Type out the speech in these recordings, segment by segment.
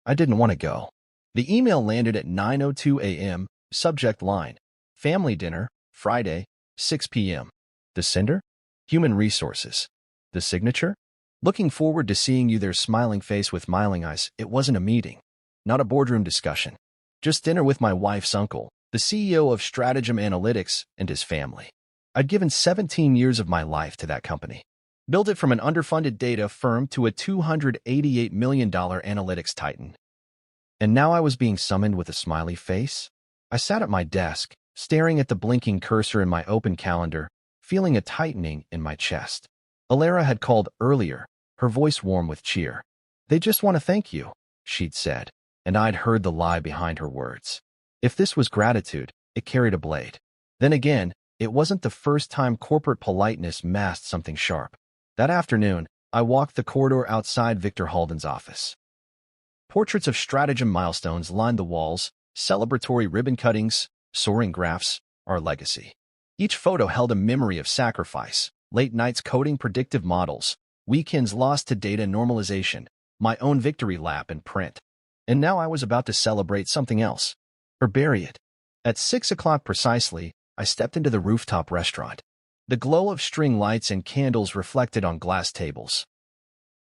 I didn't want to go. The email landed at 9:02 a.m., subject line, family dinner, Friday, 6 p.m. The sender? Human Resources. The signature? Looking forward to seeing you there, smiling face with smiling eyes. It wasn't a meeting. Not a boardroom discussion. Just dinner with my wife's uncle, the CEO of Stratagem Analytics, and his family. I'd given 17 years of my life to that company. Built it from an underfunded data firm to a $288 million analytics titan. And now I was being summoned with a smiley face? I sat at my desk, staring at the blinking cursor in my open calendar, feeling a tightening in my chest. Alara had called earlier, her voice warm with cheer. They just want to thank you, she'd said, and I'd heard the lie behind her words. If this was gratitude, it carried a blade. Then again, it wasn't the first time corporate politeness masked something sharp. That afternoon, I walked the corridor outside Victor Halden's office. Portraits of stratagem milestones lined the walls, celebratory ribbon cuttings, soaring graphs, our legacy. Each photo held a memory of sacrifice, late nights coding predictive models, weekends lost to data normalization, my own victory lap in print. And now I was about to celebrate something else, or bury it. At 6 o'clock precisely, I stepped into the rooftop restaurant. The glow of string lights and candles reflected on glass tables.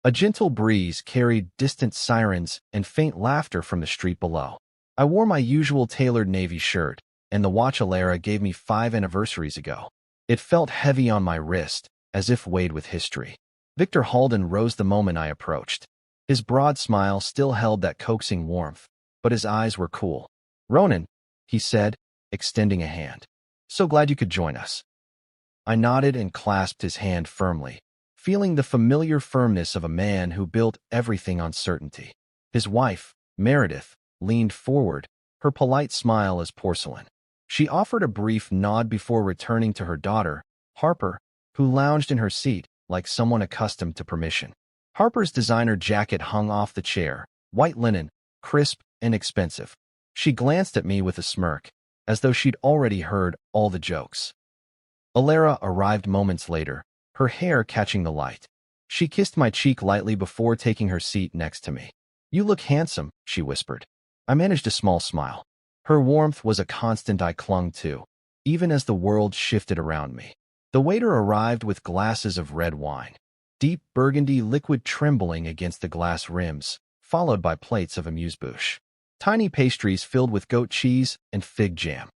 A gentle breeze carried distant sirens and faint laughter from the street below. I wore my usual tailored navy shirt, and the watch Alara gave me 5 anniversaries ago. It felt heavy on my wrist, as if weighed with history. Victor Halden rose the moment I approached. His broad smile still held that coaxing warmth, but his eyes were cool. "Ronan," he said, extending a hand. "So glad you could join us." I nodded and clasped his hand firmly, feeling the familiar firmness of a man who built everything on certainty. His wife, Meredith, leaned forward, her polite smile as porcelain. She offered a brief nod before returning to her daughter, Harper, who lounged in her seat like someone accustomed to permission. Harper's designer jacket hung off the chair, white linen, crisp and expensive. She glanced at me with a smirk, as though she'd already heard all the jokes. Alara arrived moments later, her hair catching the light. She kissed my cheek lightly before taking her seat next to me. "You look handsome," she whispered. I managed a small smile. Her warmth was a constant I clung to, even as the world shifted around me. The waiter arrived with glasses of red wine, deep burgundy liquid trembling against the glass rims, followed by plates of amuse-bouche. Tiny pastries filled with goat cheese and fig jam.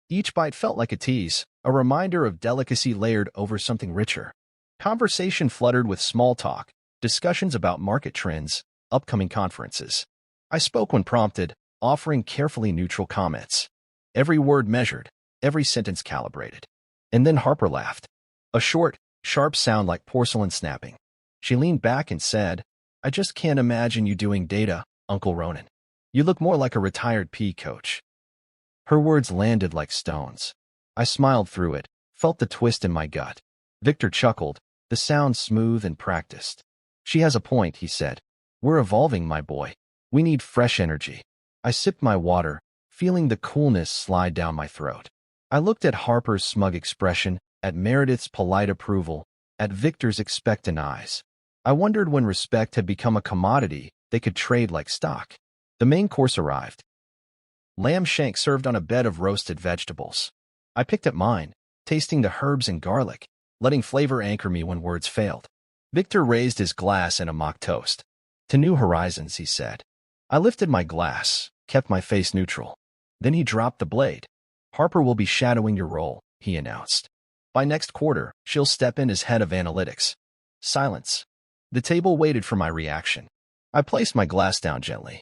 Each bite felt like a tease, a reminder of delicacy layered over something richer. Conversation fluttered with small talk, discussions about market trends, upcoming conferences. I spoke when prompted, offering carefully neutral comments. Every word measured, every sentence calibrated. And then Harper laughed. A short, sharp sound like porcelain snapping. She leaned back and said, "I just can't imagine you doing data, Uncle Ronan. You look more like a retired PE coach." Her words landed like stones. I smiled through it, felt the twist in my gut. Victor chuckled, the sound smooth and practiced. "She has a point," he said. "We're evolving, my boy. We need fresh energy." I sipped my water, feeling the coolness slide down my throat. I looked at Harper's smug expression, at Meredith's polite approval, at Victor's expectant eyes. I wondered when respect had become a commodity they could trade like stock. The main course arrived. Lamb shank served on a bed of roasted vegetables. I picked at mine, tasting the herbs and garlic, letting flavor anchor me when words failed. Victor raised his glass in a mock toast. "To new horizons," he said. I lifted my glass, kept my face neutral. Then he dropped the blade. "Harper will be shadowing your role," he announced. "By next quarter, she'll step in as head of analytics." Silence. The table waited for my reaction. I placed my glass down gently.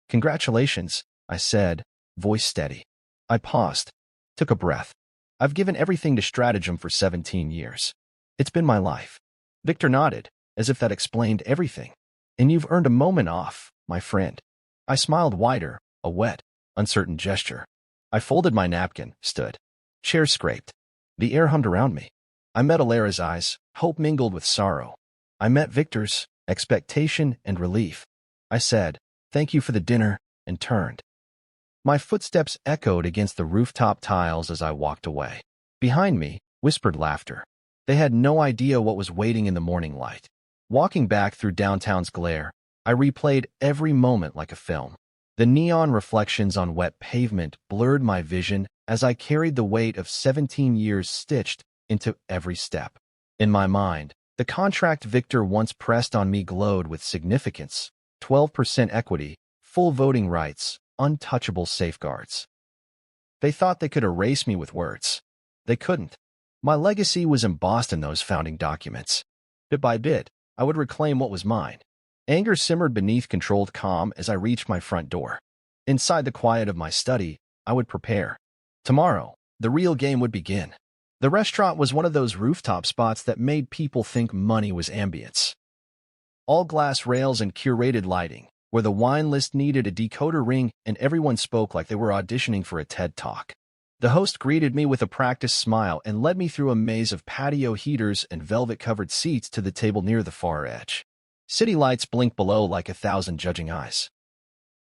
"Congratulations," I said, voice steady. I paused, took a breath. "I've given everything to Stratagem for 17 years. It's been my life." Victor nodded, as if that explained everything. "And you've earned a moment off, my friend." I smiled wider, a wet, uncertain gesture. I folded my napkin, stood. Chairs scraped. The air hummed around me. I met Alara's eyes, hope mingled with sorrow. I met Victor's, expectation and relief. I said, "Thank you for the dinner," and turned. My footsteps echoed against the rooftop tiles as I walked away. Behind me, whispered laughter. They had no idea what was waiting in the morning light. Walking back through downtown's glare, I replayed every moment like a film. The neon reflections on wet pavement blurred my vision as I carried the weight of 17 years stitched into every step. In my mind, the contract Victor once pressed on me glowed with significance: 12% equity, full voting rights, untouchable safeguards. They thought they could erase me with words. They couldn't. My legacy was embossed in those founding documents. Bit by bit, I would reclaim what was mine. Anger simmered beneath controlled calm as I reached my front door. Inside the quiet of my study, I would prepare. Tomorrow, the real game would begin. The restaurant was one of those rooftop spots that made people think money was ambience. All glass rails and curated lighting, where the wine list needed a decoder ring and everyone spoke like they were auditioning for a TED Talk. The host greeted me with a practiced smile and led me through a maze of patio heaters and velvet-covered seats to the table near the far edge. City lights blinked below like 1,000 judging eyes.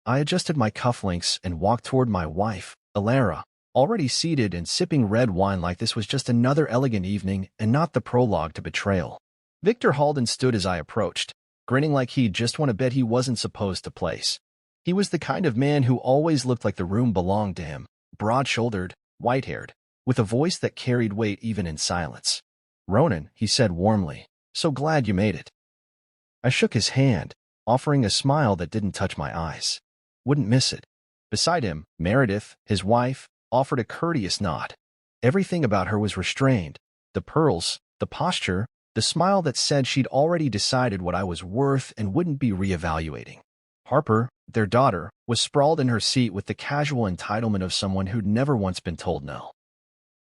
I adjusted my cufflinks and walked toward my wife, Alara, already seated and sipping red wine like this was just another elegant evening and not the prologue to betrayal. Victor Halden stood as I approached, grinning like he'd just won a bet he wasn't supposed to place. He was the kind of man who always looked like the room belonged to him, broad-shouldered, white-haired, with a voice that carried weight even in silence. "Ronan," he said warmly, "so glad you made it." I shook his hand, offering a smile that didn't touch my eyes. Wouldn't miss it. Beside him, Meredith, his wife, offered a courteous nod. Everything about her was restrained. The pearls, the posture, the smile that said she'd already decided what I was worth and wouldn't be reevaluating. Harper, their daughter, was sprawled in her seat with the casual entitlement of someone who'd never once been told no.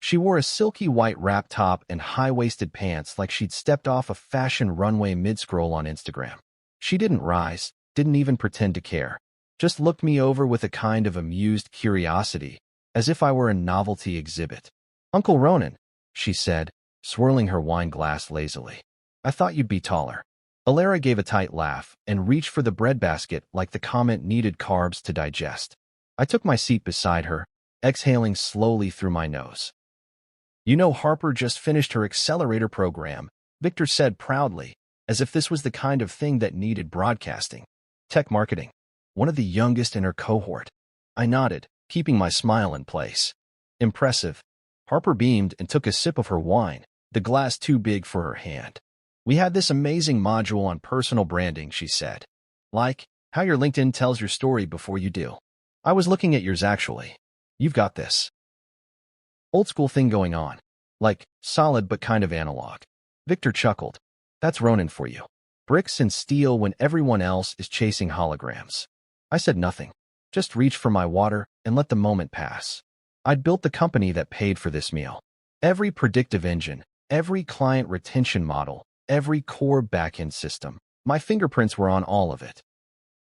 She wore a silky white wrap top and high-waisted pants like she'd stepped off a fashion runway mid-scroll on Instagram. She didn't rise, didn't even pretend to care, just looked me over with a kind of amused curiosity, as if I were a novelty exhibit. "Uncle Ronan," she said, swirling her wine glass lazily. "I thought you'd be taller." Alara gave a tight laugh and reached for the breadbasket like the comment needed carbs to digest. I took my seat beside her, exhaling slowly through my nose. "You know, Harper just finished her accelerator program," Victor said proudly, as if this was the kind of thing that needed broadcasting. "Tech marketing. One of the youngest in her cohort." I nodded, keeping my smile in place. "Impressive." Harper beamed and took a sip of her wine, the glass too big for her hand. "We had this amazing module on personal branding," she said. "Like how your LinkedIn tells your story before you do. I was looking at yours actually. You've got this old school thing going on. Like, solid but kind of analog." Victor chuckled. "That's Ronan for you. Bricks and steel when everyone else is chasing holograms." I said nothing, just reached for my water and let the moment pass. I'd built the company that paid for this meal. Every predictive engine, every client retention model, every core backend system. My fingerprints were on all of it.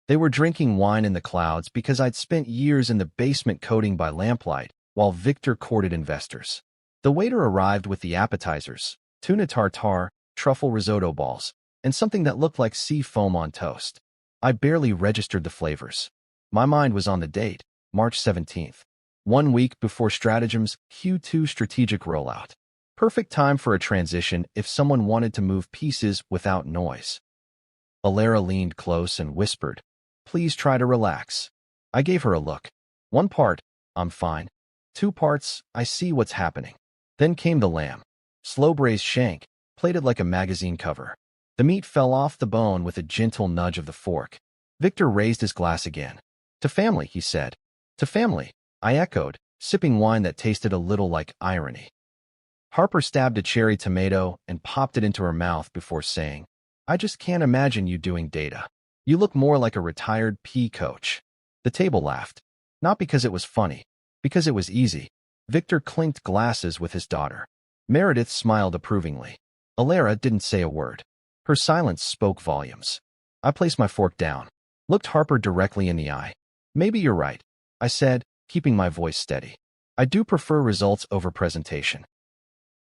They were drinking wine in the clouds because I'd spent years in the basement coding by lamplight, while Victor courted investors. The waiter arrived with the appetizers: tuna tartare, truffle risotto balls, and something that looked like sea foam on toast. I barely registered the flavors. My mind was on the date, March 17th. 1 week before Stratagem's Q2 strategic rollout. Perfect time for a transition if someone wanted to move pieces without noise. Alara leaned close and whispered, "Please try to relax." I gave her a look. 1 part, "I'm fine." 2 parts, "I see what's happening." Then came the lamb. Slow-braised shank, plated like a magazine cover. The meat fell off the bone with a gentle nudge of the fork. Victor raised his glass again. "To family," he said. "To family," I echoed, sipping wine that tasted a little like irony. Harper stabbed a cherry tomato and popped it into her mouth before saying, "I just can't imagine you doing data. You look more like a retired PE coach." The table laughed. Not because it was funny, because it was easy. Victor clinked glasses with his daughter. Meredith smiled approvingly. Alara didn't say a word. Her silence spoke volumes. I placed my fork down, looked Harper directly in the eye. "Maybe you're right," I said, keeping my voice steady. "I do prefer results over presentation."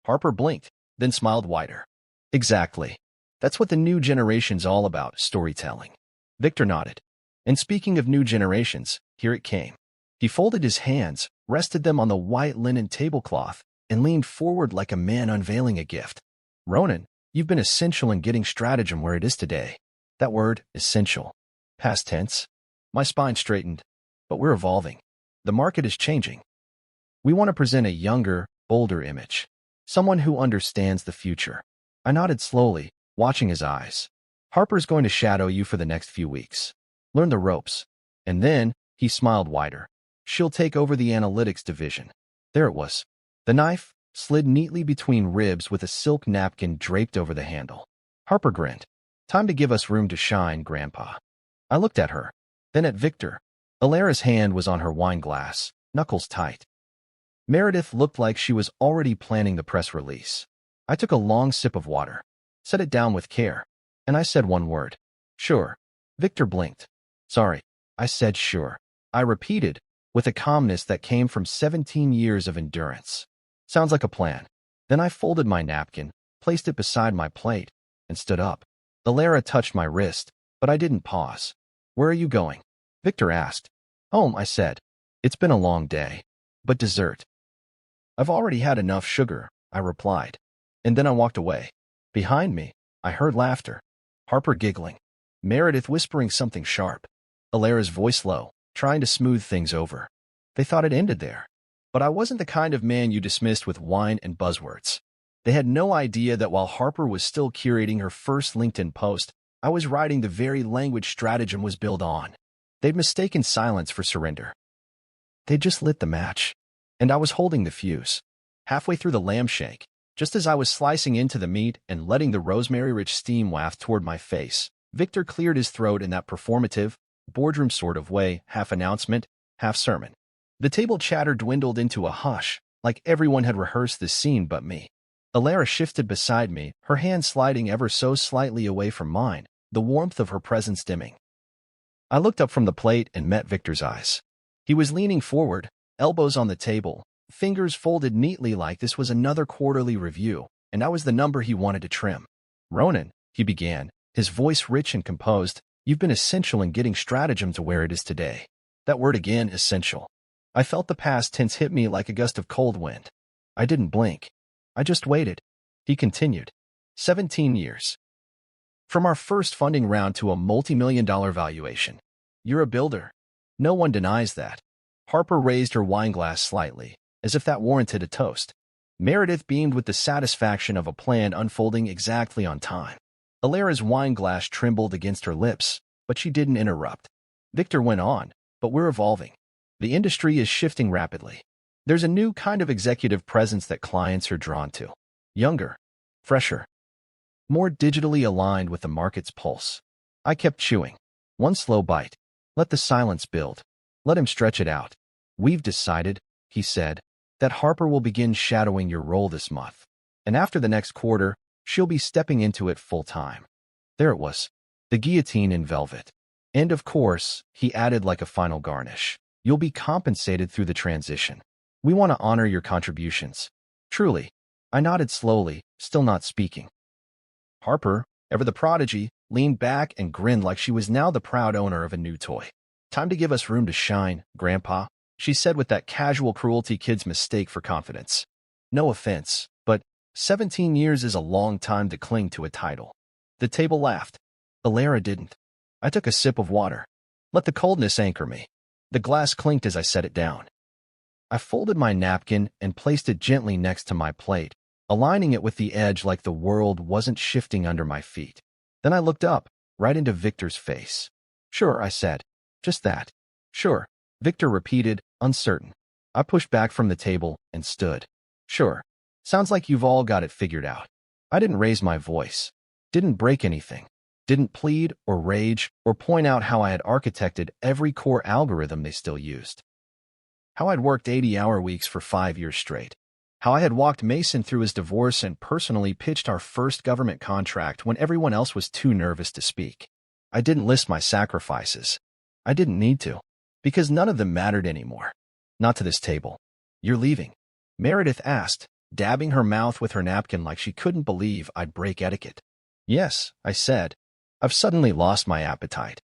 Harper blinked, then smiled wider. "Exactly. That's what the new generation's all about, storytelling." Victor nodded. "And speaking of new generations, here it came." He folded his hands, rested them on the white linen tablecloth, and leaned forward like a man unveiling a gift. "Ronan, you've been essential in getting Stratagem where it is today. That word, essential. Past tense. My spine straightened. But we're evolving. The market is changing. We want to present a younger, bolder image. Someone who understands the future. I nodded slowly, watching his eyes. Harper's going to shadow you for the next few weeks. Learn the ropes. And then, he smiled wider. She'll take over the analytics division. There it was. The knife slid neatly between ribs with a silk napkin draped over the handle. Harper grinned. Time to give us room to shine, Grandpa. I looked at her, then at Victor. Alara's hand was on her wine glass, knuckles tight. Meredith looked like she was already planning the press release. I took a long sip of water, set it down with care, and I said one word. Sure. Victor blinked. Sorry. I said sure. I repeated, with a calmness that came from 17 years of endurance. Sounds like a plan. Then I folded my napkin, placed it beside my plate, and stood up. Alara touched my wrist, but I didn't pause. Where are you going? Victor asked. Home, I said. It's been a long day. But dessert. I've already had enough sugar, I replied. And then I walked away. Behind me, I heard laughter. Harper giggling. Meredith whispering something sharp. Alara's voice low, trying to smooth things over. They thought it ended there. But I wasn't the kind of man you dismissed with wine and buzzwords. They had no idea that while Harper was still curating her first LinkedIn post, I was writing the very language stratagem was built on. They'd mistaken silence for surrender. They'd just lit the match. And I was holding the fuse. Halfway through the lamb shank, just as I was slicing into the meat and letting the rosemary-rich steam waft toward my face, Victor cleared his throat in that performative, boardroom sort of way, half announcement, half sermon. The table chatter dwindled into a hush, like everyone had rehearsed this scene but me. Alara shifted beside me, her hand sliding ever so slightly away from mine, the warmth of her presence dimming. I looked up from the plate and met Victor's eyes. He was leaning forward, elbows on the table, fingers folded neatly like this was another quarterly review, and I was the number he wanted to trim. Ronan, he began, his voice rich and composed, you've been essential in getting stratagem to where it is today. That word again, essential. I felt the past tense hit me like a gust of cold wind. I didn't blink. I just waited. He continued. 17 years. From our first funding round to a multi-million-dollar valuation. You're a builder. No one denies that. Harper raised her wine glass slightly, as if that warranted a toast. Meredith beamed with the satisfaction of a plan unfolding exactly on time. Alara's wine glass trembled against her lips, but she didn't interrupt. Victor went on, but we're evolving. The industry is shifting rapidly. There's a new kind of executive presence that clients are drawn to. Younger, fresher, more digitally aligned with the market's pulse. I kept chewing. One slow bite. Let the silence build. Let him stretch it out. We've decided, he said, that Harper will begin shadowing your role this month. And after the next quarter, she'll be stepping into it full time. There it was. The guillotine in velvet. And of course, he added like a final garnish, you'll be compensated through the transition. We want to honor your contributions. Truly. I nodded slowly, still not speaking. Harper, ever the prodigy, leaned back and grinned like she was now the proud owner of a new toy. Time to give us room to shine, Grandpa, she said with that casual cruelty kids mistake for confidence. No offense, but 17 years is a long time to cling to a title. The table laughed. Alara didn't. I took a sip of water. Let the coldness anchor me. The glass clinked as I set it down. I folded my napkin and placed it gently next to my plate, aligning it with the edge like the world wasn't shifting under my feet. Then I looked up, right into Victor's face. Sure, I said. Just that. Sure, Victor repeated, uncertain. I pushed back from the table and stood. Sure. Sounds like you've all got it figured out. I didn't raise my voice. Didn't break anything. Didn't plead or rage or point out how I had architected every core algorithm they still used. How I'd worked 80-hour weeks for 5 years straight. How I had walked Mason through his divorce and personally pitched our first government contract when everyone else was too nervous to speak. I didn't list my sacrifices. I didn't need to, because none of them mattered anymore. Not to this table. You're leaving? Meredith asked, dabbing her mouth with her napkin like she couldn't believe I'd break etiquette. Yes, I said. I've suddenly lost my appetite.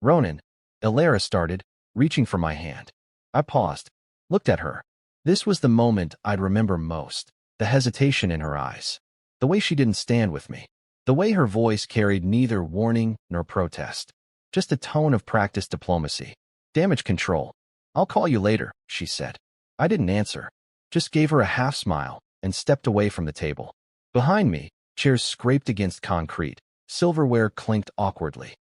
Ronan, Alara started, reaching for my hand. I paused, looked at her. This was the moment I'd remember most, the hesitation in her eyes, the way she didn't stand with me. The way her voice carried neither warning nor protest, just a tone of practiced diplomacy. Damage control. I'll call you later, she said. I didn't answer, just gave her a half smile and stepped away from the table. Behind me, chairs scraped against concrete. Silverware clinked awkwardly.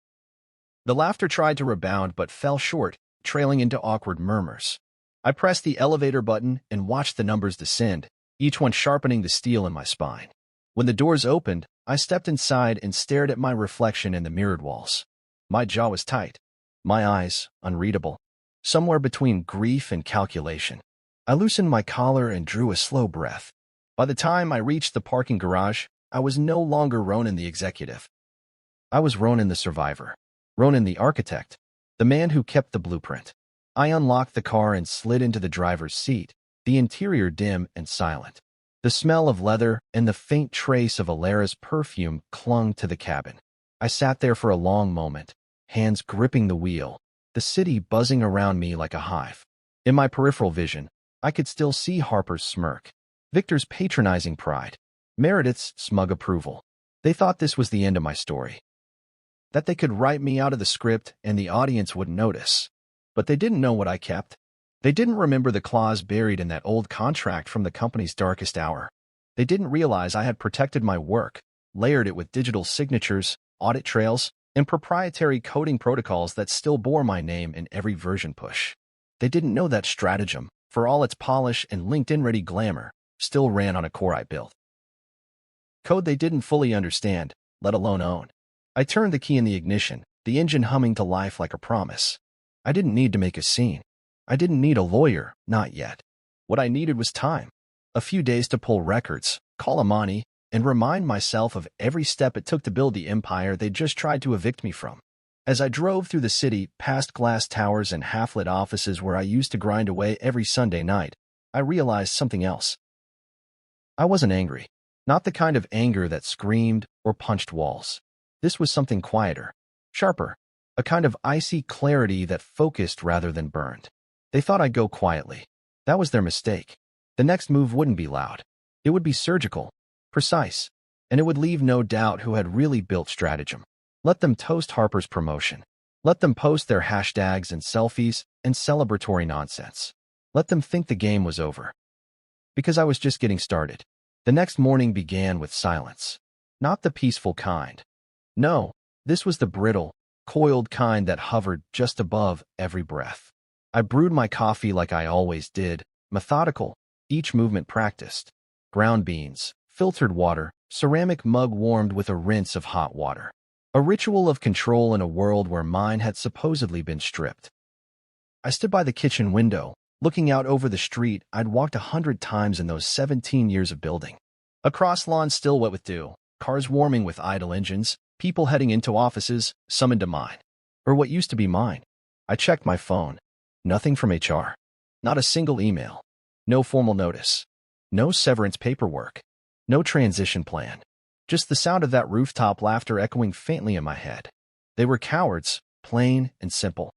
The laughter tried to rebound but fell short, trailing into awkward murmurs. I pressed the elevator button and watched the numbers descend, each one sharpening the steel in my spine. When the doors opened, I stepped inside and stared at my reflection in the mirrored walls. My jaw was tight, my eyes unreadable, somewhere between grief and calculation. I loosened my collar and drew a slow breath. By the time I reached the parking garage, I was no longer Ronan the executive. I was Ronan the survivor, Ronan the architect, the man who kept the blueprint. I unlocked the car and slid into the driver's seat, the interior dim and silent. The smell of leather and the faint trace of Alara's perfume clung to the cabin. I sat there for a long moment, hands gripping the wheel, the city buzzing around me like a hive. In my peripheral vision, I could still see Harper's smirk, Victor's patronizing pride, Meredith's smug approval. They thought this was the end of my story, that they could write me out of the script and the audience wouldn't notice. But they didn't know what I kept. They didn't remember the clause buried in that old contract from the company's darkest hour. They didn't realize I had protected my work, layered it with digital signatures, audit trails, and proprietary coding protocols that still bore my name in every version push. They didn't know that stratagem, for all its polish and LinkedIn-ready glamour, still ran on a core I built. Code they didn't fully understand, let alone own. I turned the key in the ignition, the engine humming to life like a promise. I didn't need to make a scene. I didn't need a lawyer, not yet. What I needed was time. A few days to pull records, call Amani, and remind myself of every step it took to build the empire they'd just tried to evict me from. As I drove through the city, past glass towers and half-lit offices where I used to grind away every Sunday night, I realized something else. I wasn't angry. Not the kind of anger that screamed or punched walls. This was something quieter, sharper, a kind of icy clarity that focused rather than burned. They thought I'd go quietly. That was their mistake. The next move wouldn't be loud. It would be surgical, precise, and it would leave no doubt who had really built stratagem. Let them toast Harper's promotion. Let them post their hashtags and selfies and celebratory nonsense. Let them think the game was over. Because I was just getting started. The next morning began with silence. Not the peaceful kind. No, this was the brittle, coiled kind that hovered just above every breath. I brewed my coffee like I always did, methodical, each movement practiced. Ground beans, filtered water, ceramic mug warmed with a rinse of hot water. A ritual of control in a world where mine had supposedly been stripped. I stood by the kitchen window, looking out over the street I'd walked 100 times in those 17 years of building. Across lawns still wet with dew, cars warming with idle engines, people heading into offices, some into mine. Or what used to be mine. I checked my phone. Nothing from HR. Not a single email. No formal notice. No severance paperwork. No transition plan. Just the sound of that rooftop laughter echoing faintly in my head. They were cowards, plain and simple.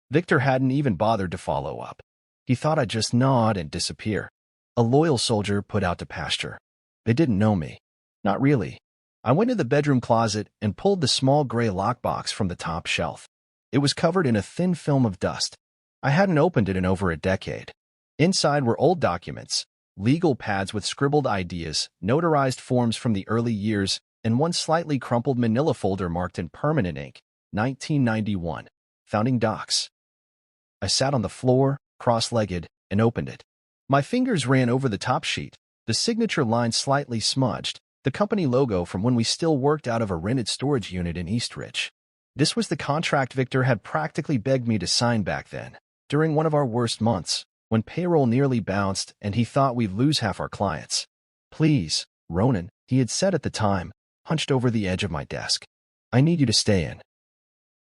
Victor hadn't even bothered to follow up. He thought I'd just nod and disappear. A loyal soldier put out to pasture. They didn't know me. Not really. I went to the bedroom closet and pulled the small gray lockbox from the top shelf. It was covered in a thin film of dust. I hadn't opened it in over a decade. Inside were old documents, legal pads with scribbled ideas, notarized forms from the early years, and one slightly crumpled manila folder marked in permanent ink, 1991, founding docs. I sat on the floor, cross-legged, and opened it. My fingers ran over the top sheet, the signature line slightly smudged, the company logo from when we still worked out of a rented storage unit in Eastridge. This was the contract Victor had practically begged me to sign back then, during one of our worst months, when payroll nearly bounced and he thought we'd lose half our clients. Please, Ronan, he had said at the time, hunched over the edge of my desk. I need you to stay in.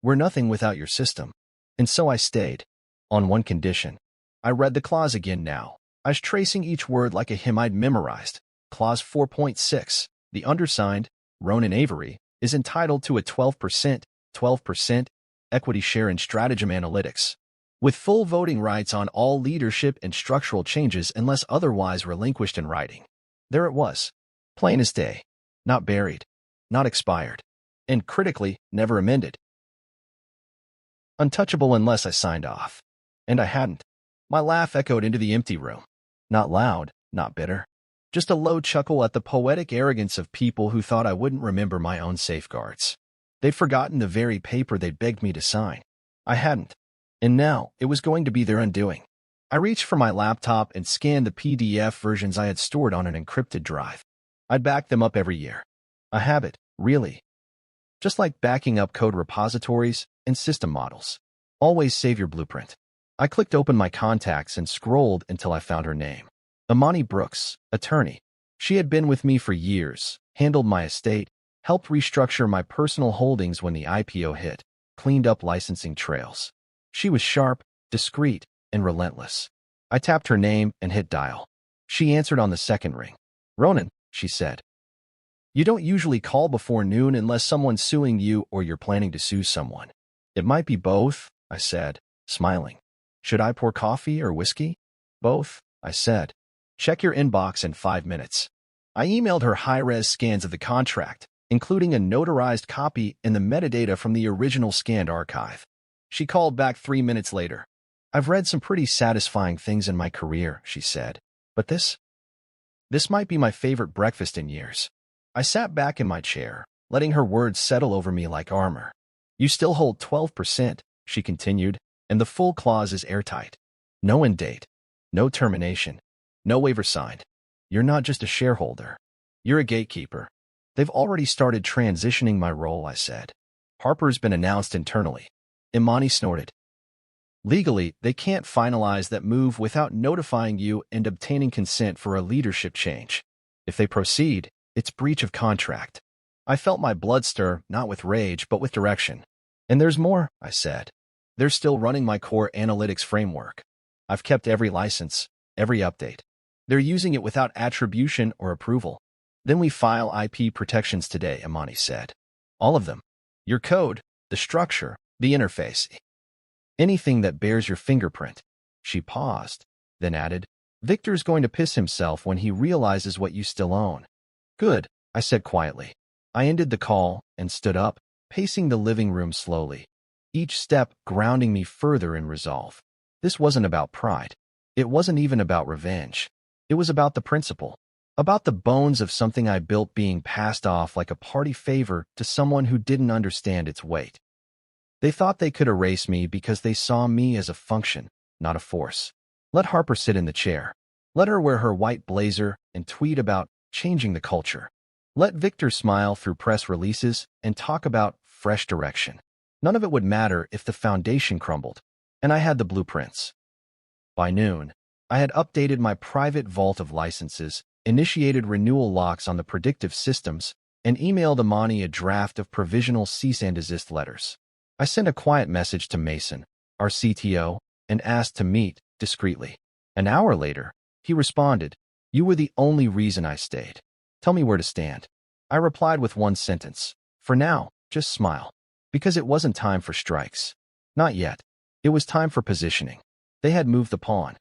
We're nothing without your system. And so I stayed. On one condition. I read the clause again now. I was tracing each word like a hymn I'd memorized. Clause 4.6. The undersigned, Ronan Avery, is entitled to a 12% equity share in Stratagem Analytics, with full voting rights on all leadership and structural changes unless otherwise relinquished in writing. There it was. Plain as day. Not buried. not expired. And critically, never amended. Untouchable unless I signed off. And I hadn't. My laugh echoed into the empty room. Not loud, not bitter. Just a low chuckle at the poetic arrogance of people who thought I wouldn't remember my own safeguards. They'd forgotten the very paper they'd begged me to sign. I hadn't. And now, it was going to be their undoing. I reached for my laptop and scanned the PDF versions I had stored on an encrypted drive. I'd back them up every year. A habit, really. Just like backing up code repositories and system models. Always save your blueprint. I clicked open my contacts and scrolled until I found her name. Imani Brooks, attorney. She had been with me for years, handled my estate, helped restructure my personal holdings when the IPO hit, cleaned up licensing trails. She was sharp, discreet, and relentless. I tapped her name and hit dial. She answered on the second ring. "Ronan," she said. "You don't usually call before noon unless someone's suing you or you're planning to sue someone." "It might be both," I said, smiling. "Should I pour coffee or whiskey?" "Both," I said. "Check your inbox in 5 minutes." I emailed her high-res scans of the contract, including a notarized copy and the metadata from the original scanned archive. She called back 3 minutes later. "I've read some pretty satisfying things in my career," she said. "But this might be my favorite breakfast in years." I sat back in my chair, letting her words settle over me like armor. "You still hold 12%, she continued, "and the full clause is airtight. No end date, no termination, no waiver signed. You're not just a shareholder. You're a gatekeeper." "They've already started transitioning my role," I said. "Harper's been announced internally." Imani snorted. "Legally, they can't finalize that move without notifying you and obtaining consent for a leadership change. If they proceed, it's breach of contract." I felt my blood stir, not with rage, but with direction. "And there's more," I said. "They're still running my core analytics framework. I've kept every license, every update. They're using it without attribution or approval." "Then we file IP protections today," Imani said. "All of them. Your code, the structure, the interface. Anything that bears your fingerprint." She paused, then added, "Victor's going to piss himself when he realizes what you still own." "Good," I said quietly. I ended the call and stood up, pacing the living room slowly, each step grounding me further in resolve. This wasn't about pride. It wasn't even about revenge. It was about the principle, about the bones of something I built being passed off like a party favor to someone who didn't understand its weight. They thought they could erase me because they saw me as a function, not a force. Let Harper sit in the chair. Let her wear her white blazer and tweet about changing the culture. Let Victor smile through press releases and talk about fresh direction. None of it would matter if the foundation crumbled, and I had the blueprints. By noon, I had updated my private vault of licenses, initiated renewal locks on the predictive systems, and emailed Imani a draft of provisional cease and desist letters. I sent a quiet message to Mason, our CTO, and asked to meet discreetly. An hour later, he responded, "You were the only reason I stayed. Tell me where to stand." I replied with one sentence. "For now, just smile." Because it wasn't time for strikes. Not yet. It was time for positioning. They had moved the pawn.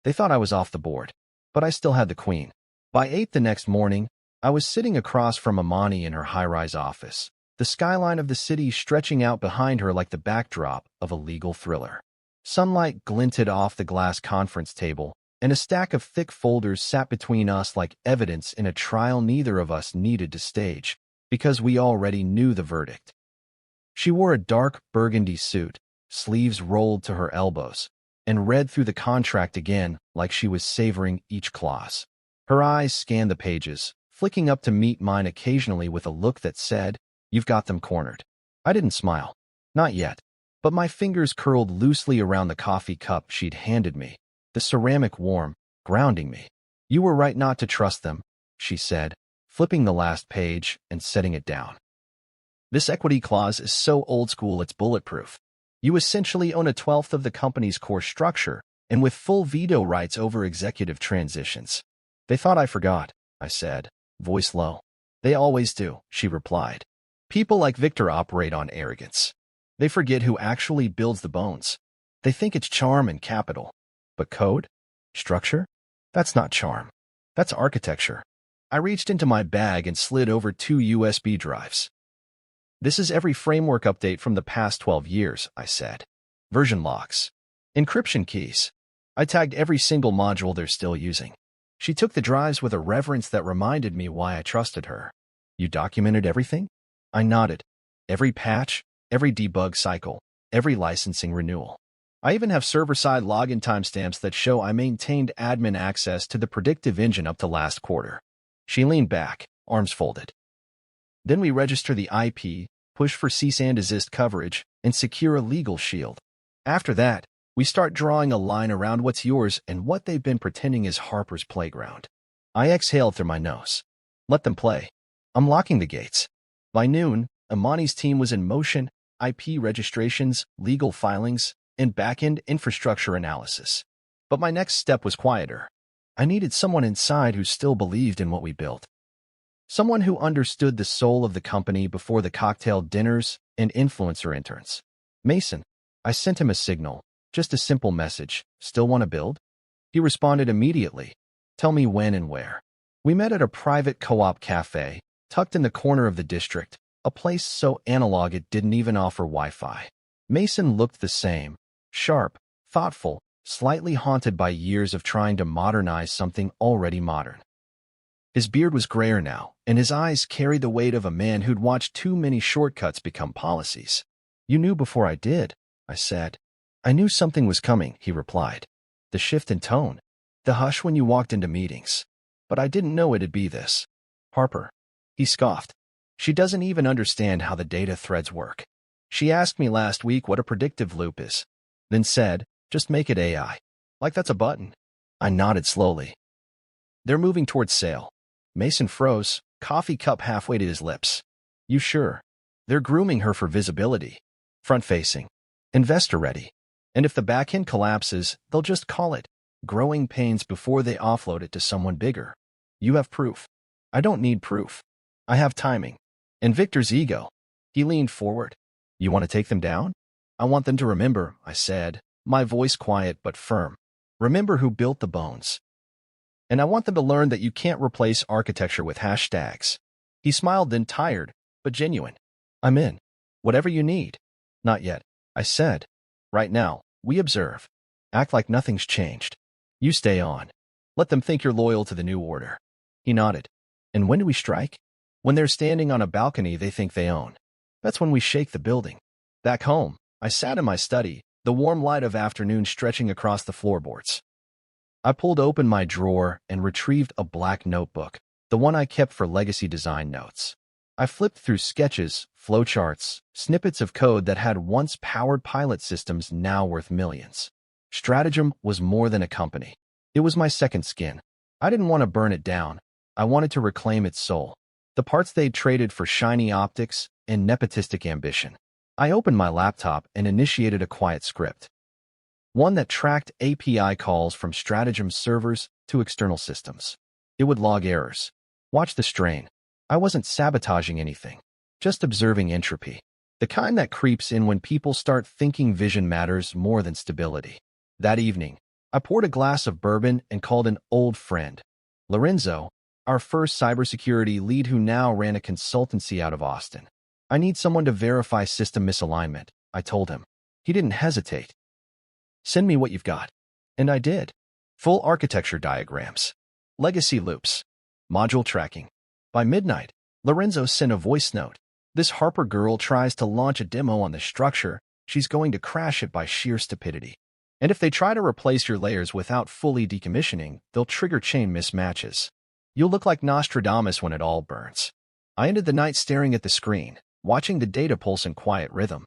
They thought I was off the board, but I still had the queen. By 8 the next morning, I was sitting across from Imani in her high-rise office, the skyline of the city stretching out behind her like the backdrop of a legal thriller. Sunlight glinted off the glass conference table, and a stack of thick folders sat between us like evidence in a trial neither of us needed to stage, because we already knew the verdict. She wore a dark burgundy suit, sleeves rolled to her elbows, and read through the contract again like she was savoring each clause. Her eyes scanned the pages, flicking up to meet mine occasionally with a look that said, "You've got them cornered." I didn't smile. Not yet. But my fingers curled loosely around the coffee cup she'd handed me, the ceramic warm, grounding me. "You were right not to trust them," she said, flipping the last page and setting it down. "This equity clause is so old school it's bulletproof. You essentially own a 12th of the company's core structure, and with full veto rights over executive transitions." "They thought I forgot," I said, voice low. "They always do," she replied. "People like Victor operate on arrogance. They forget who actually builds the bones. They think it's charm and capital. But code? Structure? That's not charm. That's architecture." I reached into my bag and slid over 2 USB drives. This is every framework update from the past 12 years, I said. Version logs. Encryption keys. I tagged every single module they're still using. She took the drives with a reverence that reminded me why I trusted her. You documented everything? I nodded. Every patch, every debug cycle, every licensing renewal. I even have server-side login timestamps that show I maintained admin access to the predictive engine up to last quarter. She leaned back, arms folded. Then we register the IP, push for cease and desist coverage, and secure a legal shield. After that, we start drawing a line around what's yours and what they've been pretending is Harper's playground. I exhaled through my nose. Let them play. I'm locking the gates. By noon, Imani's team was in motion, IP registrations, legal filings, and back-end infrastructure analysis. But my next step was quieter. I needed someone inside who still believed in what we built. Someone who understood the soul of the company before the cocktail dinners and influencer interns. Mason. I sent him a signal, just a simple message. Still want to build? He responded immediately. Tell me when and where. We met at a private co-op cafe, tucked in the corner of the district, a place so analog it didn't even offer Wi-Fi. Mason looked the same, sharp, thoughtful, slightly haunted by years of trying to modernize something already modern. His beard was grayer now, and his eyes carried the weight of a man who'd watched too many shortcuts become policies. You knew before I did, I said. I knew something was coming, he replied. The shift in tone, the hush when you walked into meetings. But I didn't know it'd be this. Harper. He scoffed. She doesn't even understand how the data threads work. She asked me last week what a predictive loop is, then said, just make it AI. Like that's a button. I nodded slowly. They're moving towards sale. Mason froze, coffee cup halfway to his lips. You sure? They're grooming her for visibility. Front-facing. Investor-ready. And if the backend collapses, they'll just call it growing pains before they offload it to someone bigger. You have proof. I don't need proof. I have timing. And Victor's ego. He leaned forward. You want to take them down? I want them to remember, I said, my voice quiet but firm. Remember who built the bones. And I want them to learn that you can't replace architecture with hashtags. He smiled, then tired, but genuine. I'm in. Whatever you need. Not yet, I said. Right now, we observe. Act like nothing's changed. You stay on. Let them think you're loyal to the new order. He nodded. And when do we strike? When they're standing on a balcony they think they own. That's when we shake the building. Back home, I sat in my study, the warm light of afternoon stretching across the floorboards. I pulled open my drawer and retrieved a black notebook, the one I kept for legacy design notes. I flipped through sketches, flowcharts, snippets of code that had once powered pilot systems now worth millions. Stratagem was more than a company. It was my second skin. I didn't want to burn it down. I wanted to reclaim its soul. The parts they'd traded for shiny optics and nepotistic ambition. I opened my laptop and initiated a quiet script. One that tracked API calls from Stratagem servers to external systems. It would log errors. Watch the strain. I wasn't sabotaging anything, just observing entropy. The kind that creeps in when people start thinking vision matters more than stability. That evening, I poured a glass of bourbon and called an old friend, Lorenzo, our first cybersecurity lead who now ran a consultancy out of Austin. I need someone to verify system misalignment, I told him. He didn't hesitate. Send me what you've got. And I did. Full architecture diagrams. Legacy loops. Module tracking. By midnight, Lorenzo sent a voice note. This Harper girl tries to launch a demo on the structure. She's going to crash it by sheer stupidity. And if they try to replace your layers without fully decommissioning, they'll trigger chain mismatches. You'll look like Nostradamus when it all burns. I ended the night staring at the screen, watching the data pulse in quiet rhythm.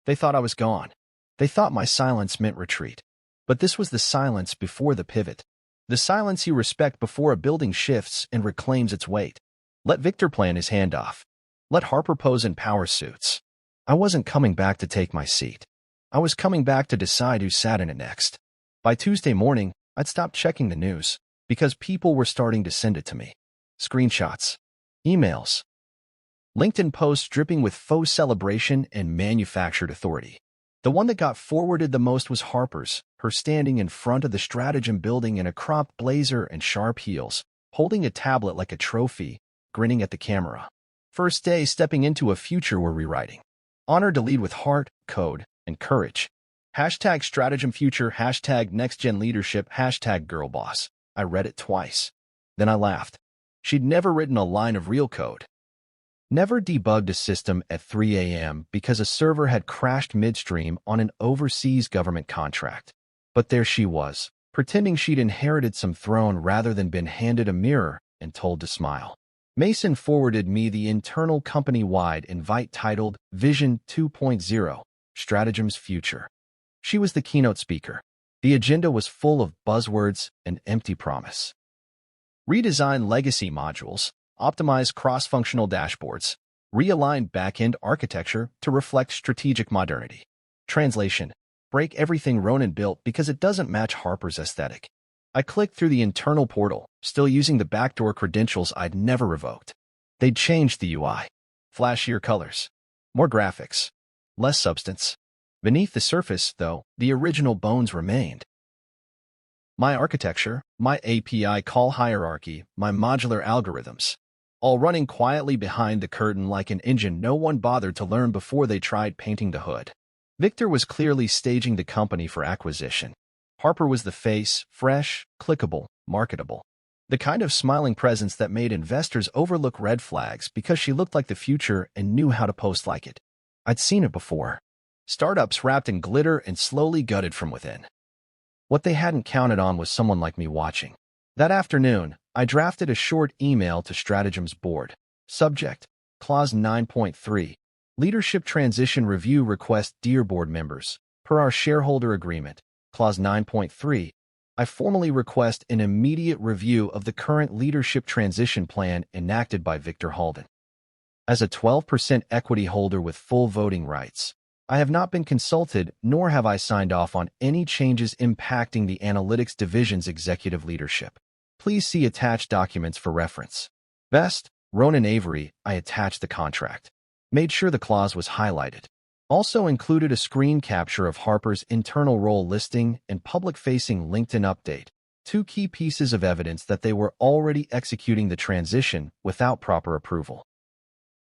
They thought I was gone. They thought my silence meant retreat. But this was the silence before the pivot. The silence you respect before a building shifts and reclaims its weight. Let Victor plan his handoff. Let Harper pose in power suits. I wasn't coming back to take my seat. I was coming back to decide who sat in it next. By Tuesday morning, I'd stopped checking the news, because people were starting to send it to me. Screenshots. Emails. LinkedIn posts dripping with faux celebration and manufactured authority. The one that got forwarded the most was Harper's, her standing in front of the Stratagem building in a cropped blazer and sharp heels, holding a tablet like a trophy, grinning at the camera. First day stepping into a future we're rewriting. Honored to lead with heart, code, and courage. Hashtag stratagem future, hashtag next-gen leadership, hashtag girlboss. I read it twice. Then I laughed. She'd never written a line of real code. Never debugged a system at 3 a.m. because a server had crashed midstream on an overseas government contract. But there she was, pretending she'd inherited some throne rather than been handed a mirror and told to smile. Mason forwarded me the internal company-wide invite titled Vision 2.0, Stratagem's Future. She was the keynote speaker. The agenda was full of buzzwords and empty promise. Redesign legacy modules, optimize cross-functional dashboards, realign back-end architecture to reflect strategic modernity. Translation: break everything Ronan built because it doesn't match Harper's aesthetic. I clicked through the internal portal, still using the backdoor credentials I'd never revoked. They'd changed the UI. Flashier colors. More graphics. Less substance. Beneath the surface, though, the original bones remained. My architecture, my API call hierarchy, my modular algorithms, all running quietly behind the curtain like an engine no one bothered to learn before they tried painting the hood. Victor was clearly staging the company for acquisition. Harper was the face, fresh, clickable, marketable. The kind of smiling presence that made investors overlook red flags because she looked like the future and knew how to post like it. I'd seen it before. Startups wrapped in glitter and slowly gutted from within. What they hadn't counted on was someone like me watching. That afternoon, I drafted a short email to Stratagem's board. Subject: Clause 9.3. Leadership Transition Review Request. Dear board members, per our shareholder agreement, Clause 9.3, I formally request an immediate review of the current leadership transition plan enacted by Victor Halden. As a 12% equity holder with full voting rights, I have not been consulted nor have I signed off on any changes impacting the analytics division's executive leadership. Please see attached documents for reference. Best, Ronan Avery. I attached the contract. Made sure the clause was highlighted. Also included a screen capture of Harper's internal role listing and public-facing LinkedIn update, two key pieces of evidence that they were already executing the transition without proper approval.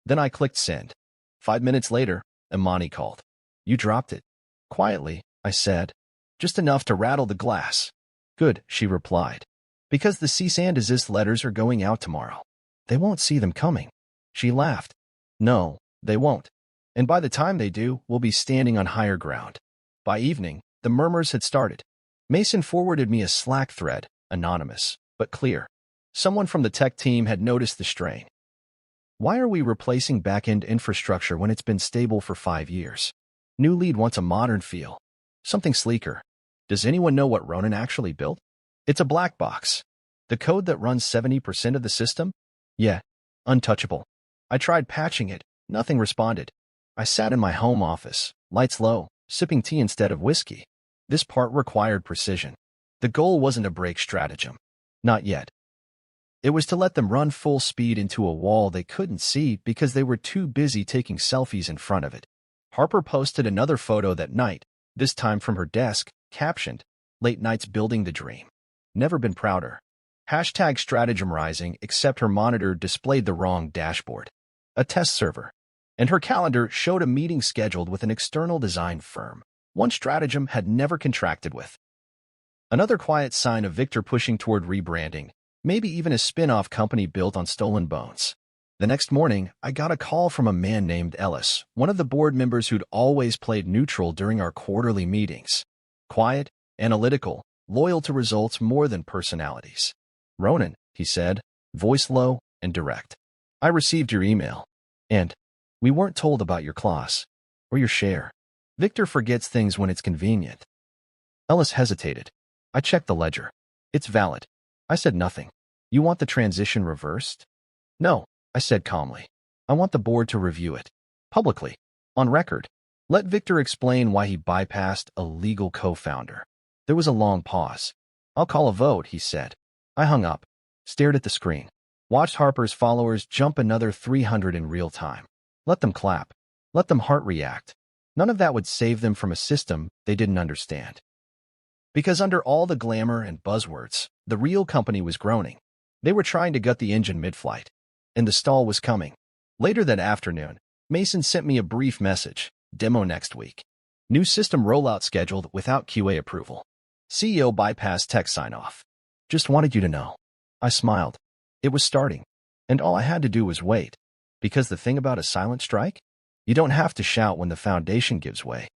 Then I clicked send. 5 minutes later, Imani called. You dropped it. Quietly, I said. Just enough to rattle the glass. Good, she replied. Because the cease and desist letters are going out tomorrow. They won't see them coming. She laughed. No, they won't. And by the time they do, we'll be standing on higher ground. By evening, the murmurs had started. Mason forwarded me a Slack thread, anonymous, but clear. Someone from the tech team had noticed the strain. Why are we replacing back-end infrastructure when it's been stable for 5 years? New lead wants a modern feel. Something sleeker. Does anyone know what Ronan actually built? It's a black box. The code that runs 70% of the system? Yeah, untouchable. I tried patching it. Nothing responded. I sat in my home office, lights low, sipping tea instead of whiskey. This part required precision. The goal wasn't to break Stratagem. Not yet. It was to let them run full speed into a wall they couldn't see because they were too busy taking selfies in front of it. Harper posted another photo that night, this time from her desk, captioned, "Late nights building the dream. Never been prouder." Hashtag Stratagem rising, except her monitor displayed the wrong dashboard. A test server. And her calendar showed a meeting scheduled with an external design firm, one Stratagem had never contracted with. Another quiet sign of Victor pushing toward rebranding, maybe even a spin-off company built on stolen bones. The next morning, I got a call from a man named Ellis, one of the board members who'd always played neutral during our quarterly meetings. Quiet, analytical, loyal to results more than personalities. "Ronan," he said, voice low and direct. "I received your email. And we weren't told about your clause or your share. Victor forgets things when it's convenient." Ellis hesitated. I checked the ledger. "It's valid." I said nothing. "You want the transition reversed?" "No," I said calmly. "I want the board to review it. Publicly. On record. Let Victor explain why he bypassed a legal co-founder." There was a long pause. "I'll call a vote," he said. I hung up, stared at the screen, watched Harper's followers jump another 300 in real time. Let them clap. Let them heart react. None of that would save them from a system they didn't understand. Because under all the glamour and buzzwords, the real company was groaning. They were trying to gut the engine mid-flight, and the stall was coming. Later that afternoon, Mason sent me a brief message. Demo next week. New system rollout scheduled without QA approval. CEO bypassed tech sign-off. Just wanted you to know. I smiled. It was starting, and all I had to do was wait. Because the thing about a silent strike? You don't have to shout when the foundation gives way.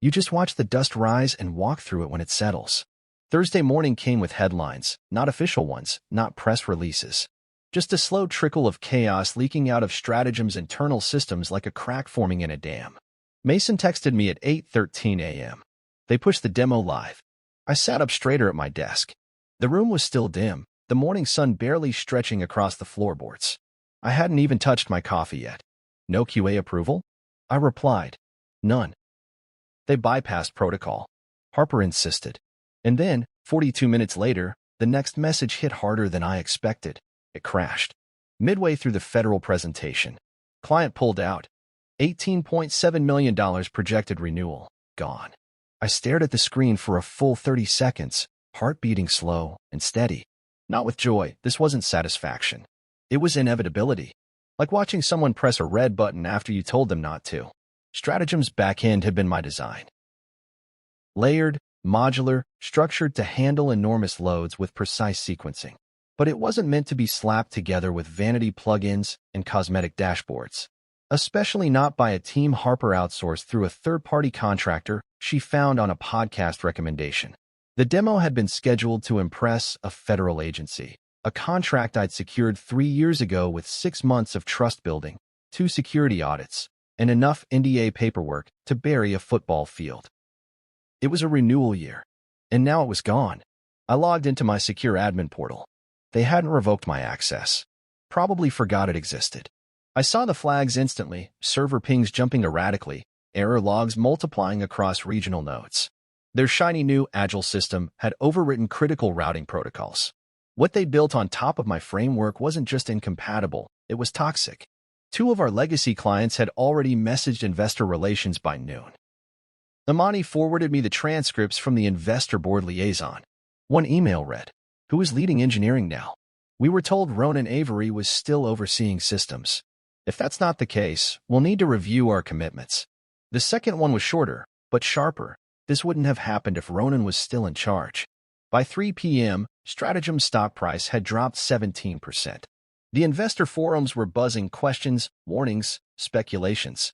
You just watch the dust rise and walk through it when it settles. Thursday morning came with headlines, not official ones, not press releases. Just a slow trickle of chaos leaking out of Strategem's internal systems like a crack forming in a dam. Mason texted me at 8:13 a.m. They pushed the demo live. I sat up straighter at my desk. The room was still dim, the morning sun barely stretching across the floorboards. I hadn't even touched my coffee yet. No QA approval? I replied. None. They bypassed protocol. Harper insisted. And then, 42 minutes later, the next message hit harder than I expected. It crashed. Midway through the federal presentation, client pulled out. $18.7 million projected renewal. Gone. I stared at the screen for a full 30 seconds, heart beating slow and steady. Not with joy, this wasn't satisfaction. It was inevitability. Like watching someone press a red button after you told them not to. Strategem's backend had been my design. Layered, modular, structured to handle enormous loads with precise sequencing. But it wasn't meant to be slapped together with vanity plugins and cosmetic dashboards. Especially not by a team Harper outsourced through a third-party contractor she found on a podcast recommendation. The demo had been scheduled to impress a federal agency, a contract I'd secured 3 years ago with 6 months of trust building, 2 security audits, and enough NDA paperwork to bury a football field. It was a renewal year, and now it was gone. I logged into my secure admin portal. They hadn't revoked my access. Probably forgot it existed. I saw the flags instantly, server pings jumping erratically, error logs multiplying across regional nodes. Their shiny new Agile system had overwritten critical routing protocols. What they built on top of my framework wasn't just incompatible, it was toxic. 2 of our legacy clients had already messaged investor relations by noon. Amani forwarded me the transcripts from the investor board liaison. One email read, "Who is leading engineering now? We were told Ronan Avery was still overseeing systems. If that's not the case, we'll need to review our commitments." The second one was shorter, but sharper. This wouldn't have happened if Ronan was still in charge. By 3 p.m., Strategem's stock price had dropped 17%. The investor forums were buzzing questions, warnings, speculations.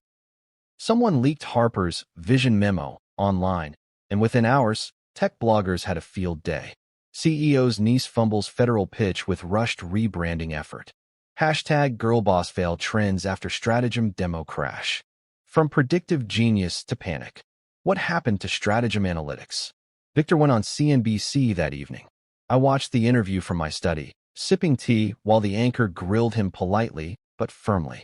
Someone leaked Harper's vision memo online, and within hours, tech bloggers had a field day. CEO's niece fumbles federal pitch with rushed rebranding effort. Hashtag girlbossfail trends after Strategem demo crash. From predictive genius to panic. What happened to Strategem analytics? Victor went on CNBC that evening. I watched the interview from my study, sipping tea while the anchor grilled him politely but firmly.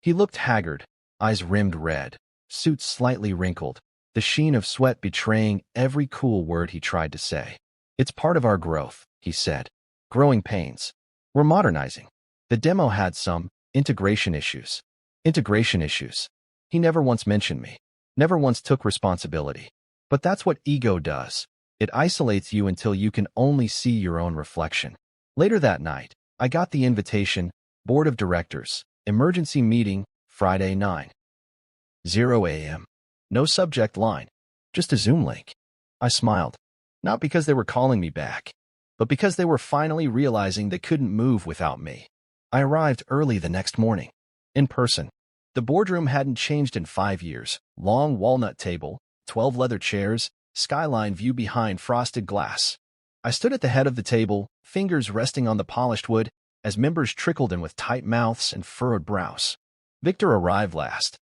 He looked haggard, eyes rimmed red, suit slightly wrinkled, the sheen of sweat betraying every cool word he tried to say. "It's part of our growth," he said. "Growing pains. We're modernizing." The demo had some integration issues. Integration issues. He never once mentioned me. Never once took responsibility. But that's what ego does. It isolates you until you can only see your own reflection. Later that night, I got the invitation, Board of Directors, emergency meeting, Friday 9:00 a.m. No subject line, just a Zoom link. I smiled, not because they were calling me back, but because they were finally realizing they couldn't move without me. I arrived early the next morning, in person. The boardroom hadn't changed in 5 years. Long walnut table, 12 leather chairs, skyline view behind frosted glass. I stood at the head of the table, fingers resting on the polished wood, as members trickled in with tight mouths and furrowed brows. Victor arrived last.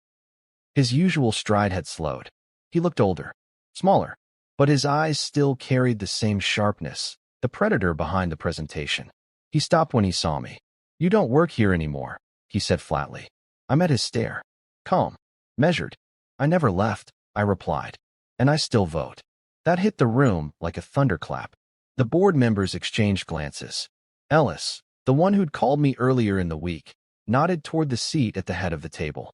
His usual stride had slowed. He looked older, smaller, but his eyes still carried the same sharpness, the predator behind the presentation. He stopped when he saw me. "You don't work here anymore," he said flatly. I met his stare. Calm, measured. "I never left," I replied. "And I still vote." That hit the room like a thunderclap. The board members exchanged glances. Ellis, the one who'd called me earlier in the week, nodded toward the seat at the head of the table.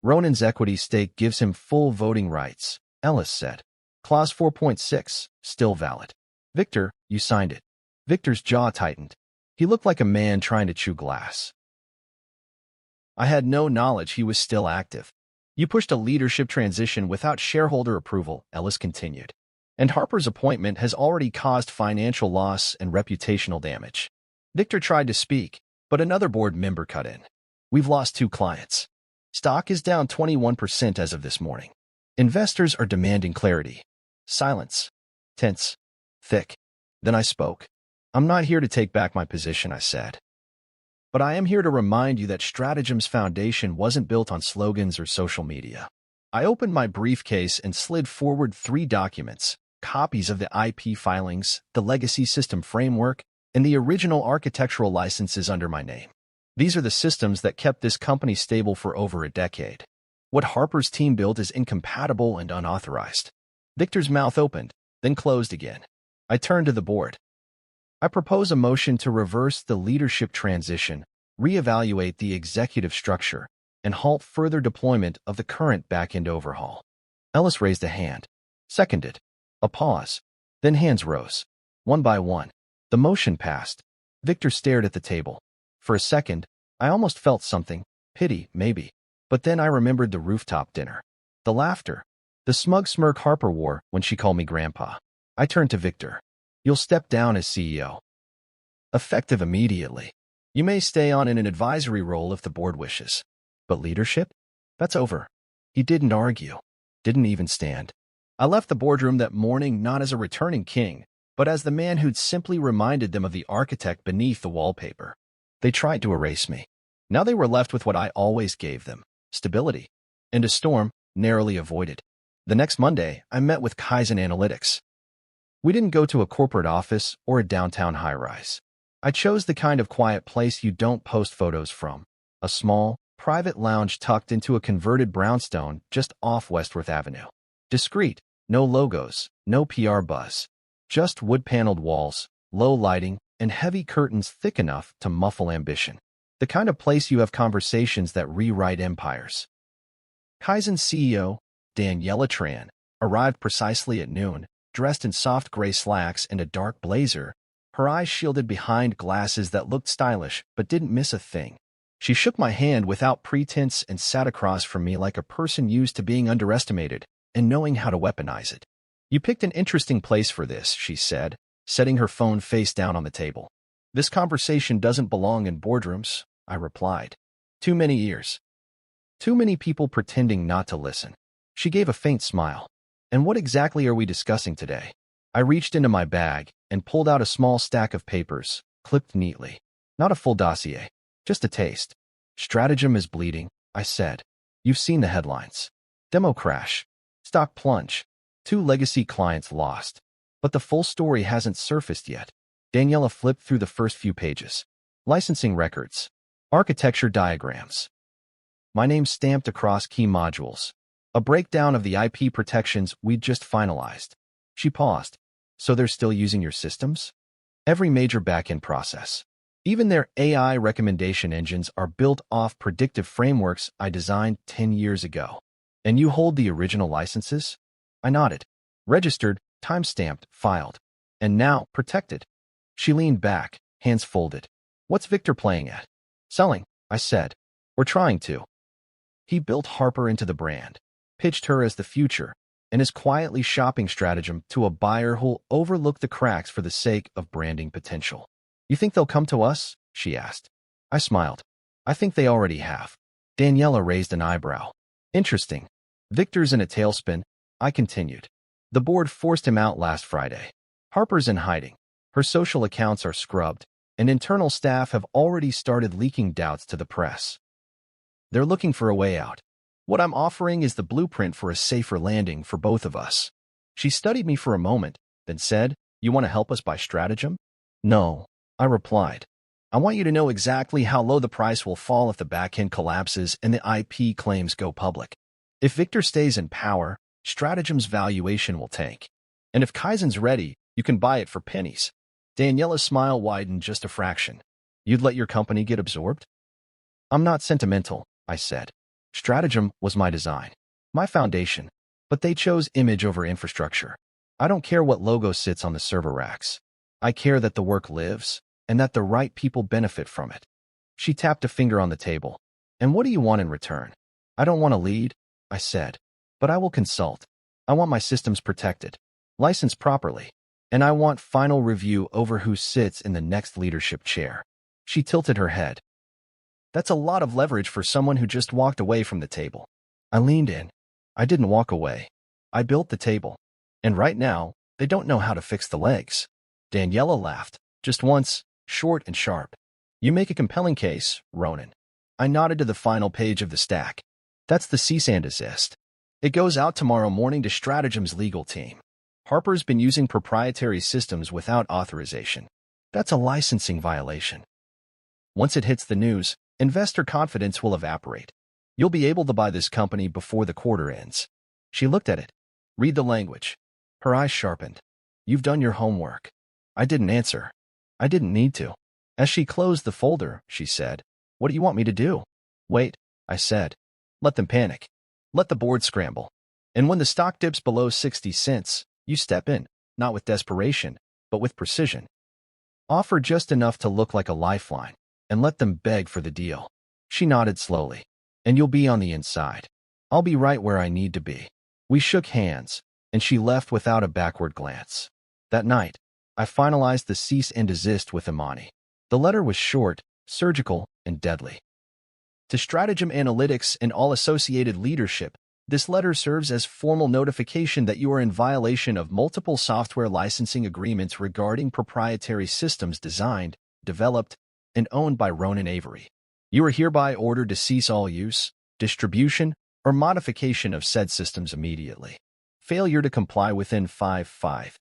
"Ronan's equity stake gives him full voting rights," Ellis said. "Clause 4.6, still valid." "Victor, you signed it." Victor's jaw tightened. He looked like a man trying to chew glass. I had no knowledge he was still active. You pushed a leadership transition without shareholder approval, Ellis continued. And Harper's appointment has already caused financial loss and reputational damage. Victor tried to speak, but another board member cut in. We've lost 2 clients. Stock is down 21% as of this morning. Investors are demanding clarity. Silence. Tense. Thick. Then I spoke. I'm not here to take back my position, I said. But I am here to remind you that Stratagem's foundation wasn't built on slogans or social media. I opened my briefcase and slid forward 3 documents, copies of the IP filings, the legacy system framework, and the original architectural licenses under my name. These are the systems that kept this company stable for over a decade. What Harper's team built is incompatible and unauthorized. Victor's mouth opened, then closed again. I turned to the board. I propose a motion to reverse the leadership transition, reevaluate the executive structure, and halt further deployment of the current back-end overhaul. Ellis raised a hand. Seconded. A pause. Then hands rose. One by one. The motion passed. Victor stared at the table. For a second, I almost felt something. Pity, maybe. But then I remembered the rooftop dinner. The laughter. The smug smirk Harper wore when she called me Grandpa. I turned to Victor. You'll step down as CEO. Effective immediately. You may stay on in an advisory role if the board wishes. But leadership? That's over. He didn't argue. Didn't even stand. I left the boardroom that morning not as a returning king, but as the man who'd simply reminded them of the architect beneath the wallpaper. They tried to erase me. Now they were left with what I always gave them, stability. And a storm, narrowly avoided. The next Monday, I met with Kaizen Analytics. We didn't go to a corporate office or a downtown high-rise. I chose the kind of quiet place you don't post photos from. A small, private lounge tucked into a converted brownstone just off Westworth Avenue. Discreet, no logos, no PR buzz. Just wood-paneled walls, low lighting, and heavy curtains thick enough to muffle ambition. The kind of place you have conversations that rewrite empires. Kaizen's CEO, Daniela Tran, arrived precisely at noon, dressed in soft gray slacks and a dark blazer, her eyes shielded behind glasses that looked stylish but didn't miss a thing. She shook my hand without pretense and sat across from me like a person used to being underestimated and knowing how to weaponize it. You picked an interesting place for this, she said, setting her phone face down on the table. This conversation doesn't belong in boardrooms, I replied. Too many ears. Too many people pretending not to listen. She gave a faint smile. And what exactly are we discussing today? I reached into my bag and pulled out a small stack of papers, clipped neatly. Not a full dossier, just a taste. Stratagem is bleeding, I said. You've seen the headlines. Demo crash. Stock plunge. 2 legacy clients lost. But the full story hasn't surfaced yet. Daniela flipped through the first few pages. Licensing records. Architecture diagrams. My name stamped across key modules. A breakdown of the IP protections we'd just finalized. She paused. So they're still using your systems? Every major backend process. Even their AI recommendation engines are built off predictive frameworks I designed 10 years ago. And you hold the original licenses? I nodded. Registered, time-stamped, filed. And now, protected. She leaned back, hands folded. What's Victor playing at? Selling, I said. We're trying to. He built Harper into the brand, pitched her as the future, and is quietly shopping Stratagem to a buyer who'll overlook the cracks for the sake of branding potential. You think they'll come to us? She asked. I smiled. I think they already have. Daniela raised an eyebrow. Interesting. Victor's in a tailspin, I continued. The board forced him out last Friday. Harper's in hiding. Her social accounts are scrubbed, and internal staff have already started leaking doubts to the press. They're looking for a way out. What I'm offering is the blueprint for a safer landing for both of us. She studied me for a moment, then said, You want to help us by Stratagem? No, I replied. I want you to know exactly how low the price will fall if the backend collapses and the IP claims go public. If Victor stays in power, Stratagem's valuation will tank. And if Kaizen's ready, you can buy it for pennies. Daniela's smile widened just a fraction. You'd let your company get absorbed? I'm not sentimental, I said. Stratagem was my design, my foundation, but they chose image over infrastructure. I don't care what logo sits on the server racks. I care that the work lives and that the right people benefit from it. She tapped a finger on the table. And what do you want in return? I don't want to lead, I said, but I will consult. I want my systems protected, licensed properly, and I want final review over who sits in the next leadership chair. She tilted her head. That's a lot of leverage for someone who just walked away from the table. I leaned in. I didn't walk away. I built the table. And right now, they don't know how to fix the legs. Daniela laughed, just once, short and sharp. You make a compelling case, Ronan. I nodded to the final page of the stack. That's the cease and desist. It goes out tomorrow morning to Stratagem's legal team. Harper's been using proprietary systems without authorization. That's a licensing violation. Once it hits the news, investor confidence will evaporate. You'll be able to buy this company before the quarter ends. She looked at it. Read the language. Her eyes sharpened. You've done your homework. I didn't answer. I didn't need to. As she closed the folder, she said, What do you want me to do? Wait, I said. Let them panic. Let the board scramble. And when the stock dips below 60 cents, you step in, not with desperation, but with precision. Offer just enough to look like a lifeline, and let them beg for the deal. She nodded slowly. And you'll be on the inside. I'll be right where I need to be. We shook hands, and she left without a backward glance. That night, I finalized the cease and desist with Imani. The letter was short, surgical, and deadly. To Stratagem Analytics and all associated leadership, this letter serves as formal notification that you are in violation of multiple software licensing agreements regarding proprietary systems designed, developed, and owned by Ronan Avery. You are hereby ordered to cease all use, distribution, or modification of said systems immediately. Failure to comply within 5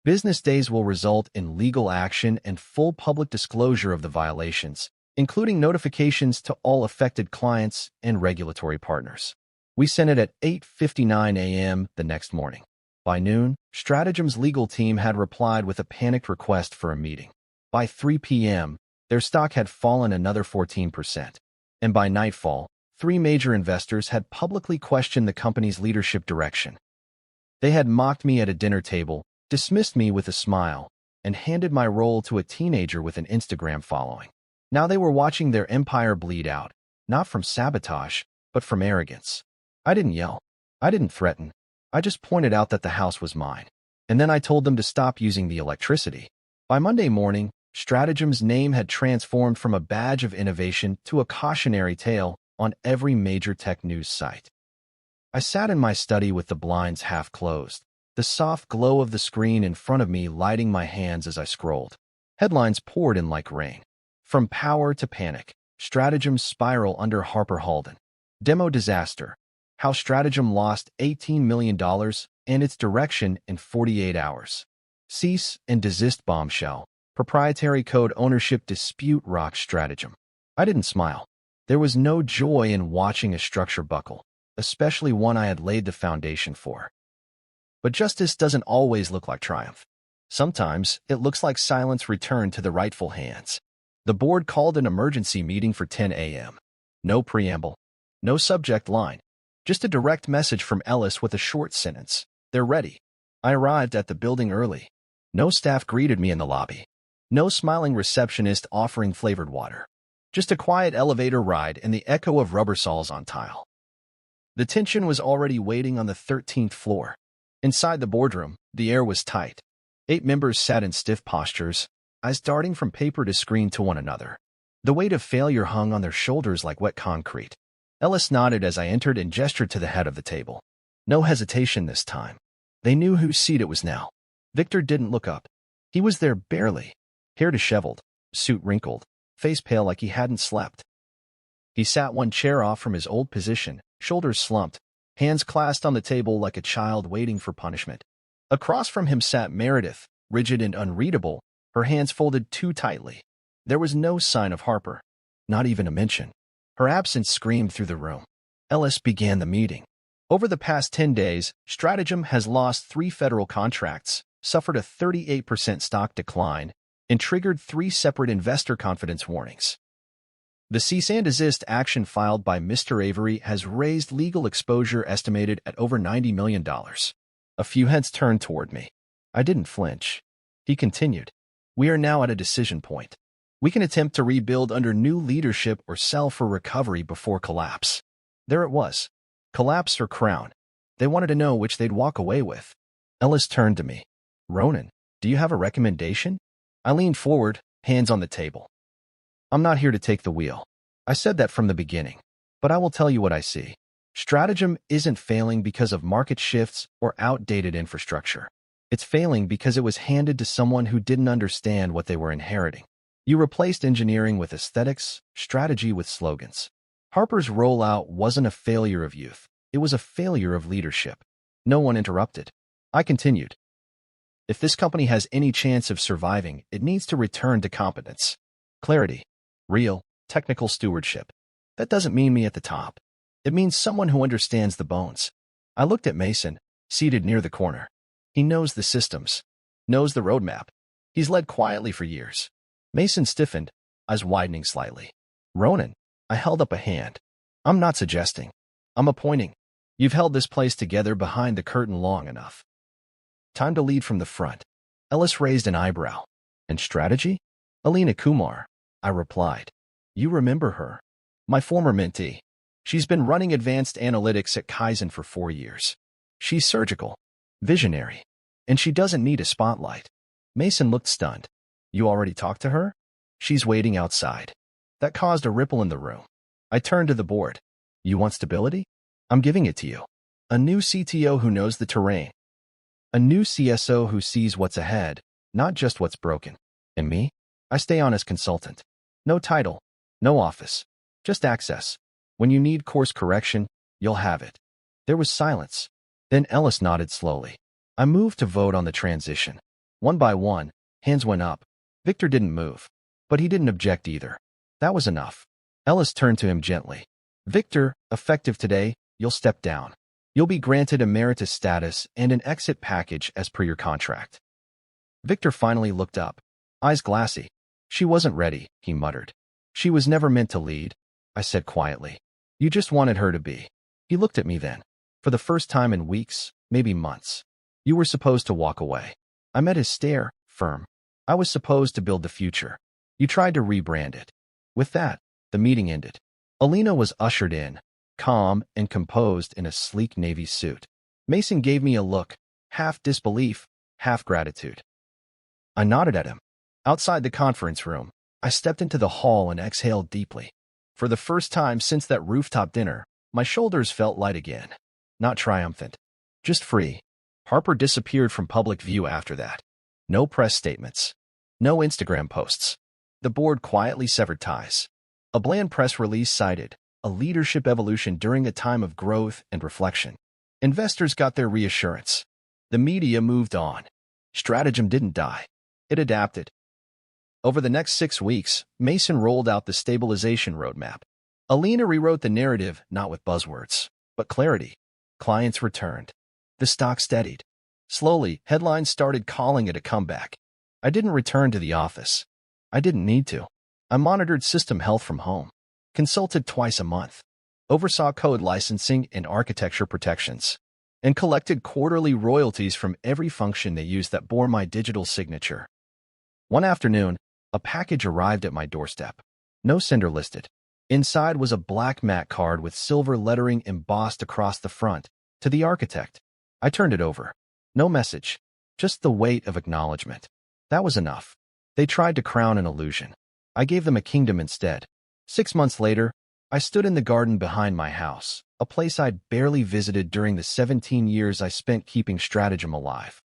business days will result in legal action and full public disclosure of the violations, including notifications to all affected clients and regulatory partners. We sent it at 8:59 a.m. the next morning. By noon, Stratagem's legal team had replied with a panicked request for a meeting. By 3 p.m., their stock had fallen another 14%. And by nightfall, 3 major investors had publicly questioned the company's leadership direction. They had mocked me at a dinner table, dismissed me with a smile, and handed my role to a teenager with an Instagram following. Now they were watching their empire bleed out, not from sabotage, but from arrogance. I didn't yell. I didn't threaten. I just pointed out that the house was mine. And then I told them to stop using the electricity. By Monday morning, Stratagem's name had transformed from a badge of innovation to a cautionary tale on every major tech news site. I sat in my study with the blinds half closed, the soft glow of the screen in front of me lighting my hands as I scrolled. Headlines poured in like rain. From power to panic, Stratagem's spiral under Harper Halden. Demo disaster. How Stratagem lost $18 million and its direction in 48 hours. Cease and desist bombshell. Proprietary code ownership dispute rocks Stratagem. I didn't smile. There was no joy in watching a structure buckle, especially one I had laid the foundation for. But justice doesn't always look like triumph. Sometimes it looks like silence returned to the rightful hands. The board called an emergency meeting for 10 a.m. No preamble, no subject line, just a direct message from Ellis with a short sentence. They're ready. I arrived at the building early. No staff greeted me in the lobby. No smiling receptionist offering flavored water. Just a quiet elevator ride and the echo of rubber soles on tile. The tension was already waiting on the 13th floor. Inside the boardroom, the air was tight. 8 members sat in stiff postures, eyes darting from paper to screen to one another. The weight of failure hung on their shoulders like wet concrete. Ellis nodded as I entered and gestured to the head of the table. No hesitation this time. They knew whose seat it was now. Victor didn't look up. He was there barely. Hair disheveled, suit wrinkled, face pale like he hadn't slept. He sat one chair off from his old position, shoulders slumped, hands clasped on the table like a child waiting for punishment. Across from him sat Meredith, rigid and unreadable, her hands folded too tightly. There was no sign of Harper, not even a mention. Her absence screamed through the room. Ellis began the meeting. Over the past 10 days, Stratagem has lost 3 federal contracts, suffered a 38% stock decline, and triggered 3 separate investor confidence warnings. The cease and desist action filed by Mr. Avery has raised legal exposure estimated at over $90 million. A few heads turned toward me. I didn't flinch. He continued, "We are now at a decision point. We can attempt to rebuild under new leadership or sell for recovery before collapse." There it was. Collapse or crown. They wanted to know which they'd walk away with. Ellis turned to me. "Ronan, do you have a recommendation?" I leaned forward, hands on the table. "I'm not here to take the wheel. I said that from the beginning. But I will tell you what I see. Stratagem isn't failing because of market shifts or outdated infrastructure. It's failing because it was handed to someone who didn't understand what they were inheriting. You replaced engineering with aesthetics, strategy with slogans. Harper's rollout wasn't a failure of youth. It was a failure of leadership." No one interrupted. I continued. "If this company has any chance of surviving, it needs to return to competence. Clarity. Real, technical stewardship. That doesn't mean me at the top. It means someone who understands the bones." I looked at Mason, seated near the corner. He knows the systems, knows the roadmap. He's led quietly for years. Mason stiffened, eyes widening slightly. "Ronan," I held up a hand. "I'm not suggesting. I'm appointing. You've held this place together behind the curtain long enough. Time to lead from the front." Ellis raised an eyebrow. "And strategy?" "Alina Kumar," I replied. "You remember her. My former mentee. She's been running advanced analytics at Kaizen for 4 years. She's surgical, visionary, and she doesn't need a spotlight." Mason looked stunned. "You already talked to her?" "She's waiting outside." That caused a ripple in the room. I turned to the board. "You want stability? I'm giving it to you. A new CTO who knows the terrain. A new CSO who sees what's ahead, not just what's broken. And me? I stay on as consultant. No title, no office, just access. When you need course correction, you'll have it." There was silence. Then Ellis nodded slowly. I moved to vote on the transition. One by one, hands went up. Victor didn't move, but he didn't object either. That was enough. Ellis turned to him gently. "Victor, effective today, you'll step down. You'll be granted emeritus status and an exit package as per your contract." Victor finally looked up, eyes glassy. "She wasn't ready," he muttered. "She was never meant to lead," I said quietly. "You just wanted her to be." He looked at me then. "For the first time in weeks, maybe months. You were supposed to walk away." I met his stare, firm. "I was supposed to build the future. You tried to rebrand it." With that, the meeting ended. Alina was ushered in, calm and composed in a sleek navy suit. Mason gave me a look, half disbelief, half gratitude. I nodded at him. Outside the conference room, I stepped into the hall and exhaled deeply. For the first time since that rooftop dinner, my shoulders felt light again. Not triumphant, just free. Harper disappeared from public view after that. No press statements. No Instagram posts. The board quietly severed ties. A bland press release cited a leadership evolution during a time of growth and reflection. Investors got their reassurance. The media moved on. Stratagem didn't die. It adapted. Over the next 6 weeks, Mason rolled out the stabilization roadmap. Alina rewrote the narrative, not with buzzwords, but clarity. Clients returned. The stock steadied. Slowly, headlines started calling it a comeback. I didn't return to the office. I didn't need to. I monitored system health from home, consulted twice a month, oversaw code licensing and architecture protections, and collected quarterly royalties from every function they used that bore my digital signature. One afternoon, a package arrived at my doorstep. No sender listed. Inside was a black matte card with silver lettering embossed across the front. To the architect. I turned it over. No message, just the weight of acknowledgement. That was enough. They tried to crown an illusion. I gave them a kingdom instead. 6 months later, I stood in the garden behind my house, a place I'd barely visited during the 17 years I spent keeping Stratagem alive.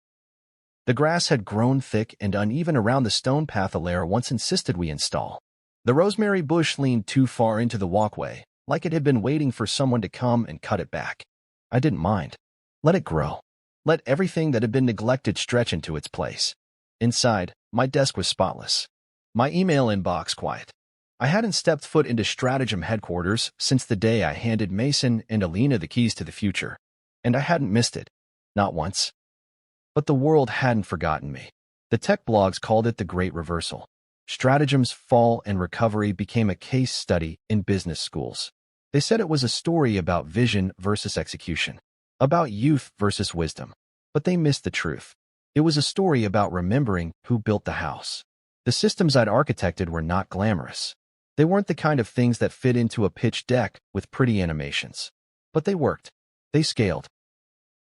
The grass had grown thick and uneven around the stone path Alaire once insisted we install. The rosemary bush leaned too far into the walkway, like it had been waiting for someone to come and cut it back. I didn't mind. Let it grow. Let everything that had been neglected stretch into its place. Inside, my desk was spotless. My email inbox quiet. I hadn't stepped foot into Stratagem headquarters since the day I handed Mason and Alina the keys to the future. And I hadn't missed it. Not once. But the world hadn't forgotten me. The tech blogs called it the Great Reversal. Stratagem's fall and recovery became a case study in business schools. They said it was a story about vision versus execution, about youth versus wisdom. But they missed the truth. It was a story about remembering who built the house. The systems I'd architected were not glamorous. They weren't the kind of things that fit into a pitch deck with pretty animations. But they worked. They scaled.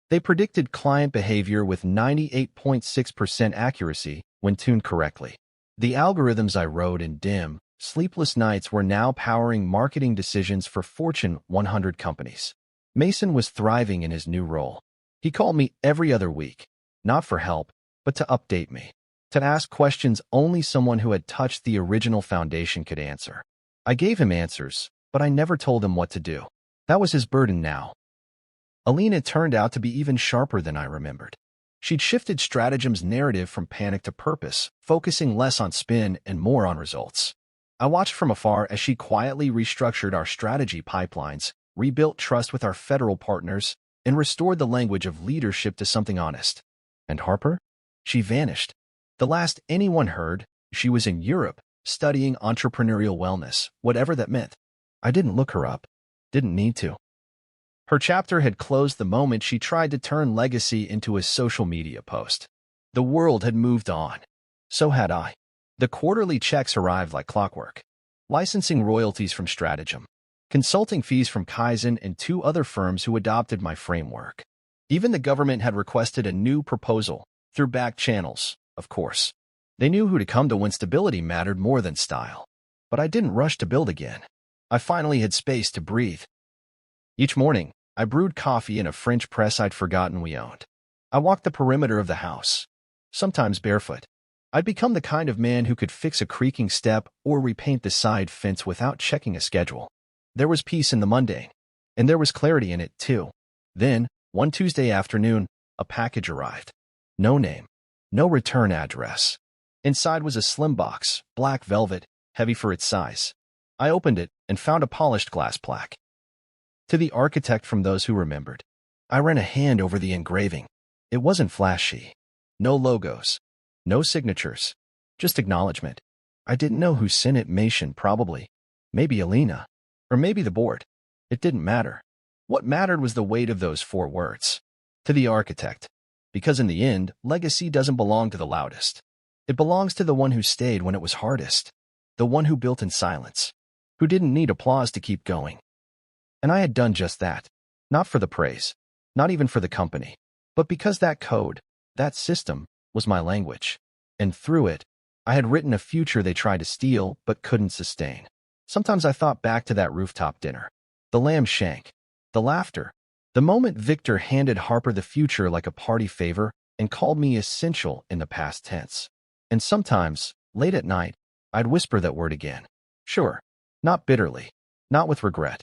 They predicted client behavior with 98.6% accuracy when tuned correctly. The algorithms I wrote in dim, sleepless nights were now powering marketing decisions for Fortune 100 companies. Mason was thriving in his new role. He called me every other week, not for help, but to update me, to ask questions only someone who had touched the original foundation could answer. I gave him answers, but I never told him what to do. That was his burden now. Alina turned out to be even sharper than I remembered. She'd shifted Stratagem's narrative from panic to purpose, focusing less on spin and more on results. I watched from afar as she quietly restructured our strategy pipelines, rebuilt trust with our federal partners, and restored the language of leadership to something honest. And Harper? She vanished. The last anyone heard, she was in Europe, studying entrepreneurial wellness, whatever that meant. I didn't look her up. Didn't need to. Her chapter had closed the moment she tried to turn legacy into a social media post. The world had moved on. So had I. The quarterly checks arrived like clockwork. Licensing royalties from Stratagem. Consulting fees from Kaizen and 2 other firms who adopted my framework. Even the government had requested a new proposal, through back channels, of course. They knew who to come to when stability mattered more than style. But I didn't rush to build again. I finally had space to breathe. Each morning, I brewed coffee in a French press I'd forgotten we owned. I walked the perimeter of the house, sometimes barefoot. I'd become the kind of man who could fix a creaking step or repaint the side fence without checking a schedule. There was peace in the mundane, and there was clarity in it, too. Then, one Tuesday afternoon, a package arrived. No name, no return address. Inside was a slim box, black velvet, heavy for its size. I opened it and found a polished glass plaque. To the architect from those who remembered. I ran a hand over the engraving. It wasn't flashy. No logos. No signatures. Just acknowledgement. I didn't know who sent it. Mason, probably. Maybe Alina. Or maybe the board. It didn't matter. What mattered was the weight of those 4 words. To the architect. Because in the end, legacy doesn't belong to the loudest. It belongs to the one who stayed when it was hardest. The one who built in silence. Who didn't need applause to keep going. And I had done just that. Not for the praise. Not even for the company. But because that code, that system, was my language. And through it, I had written a future they tried to steal but couldn't sustain. Sometimes I thought back to that rooftop dinner. The lamb shank. The laughter. The moment Victor handed Harper the future like a party favor and called me essential in the past tense. And sometimes, late at night, I'd whisper that word again. Sure. Not bitterly. Not with regret.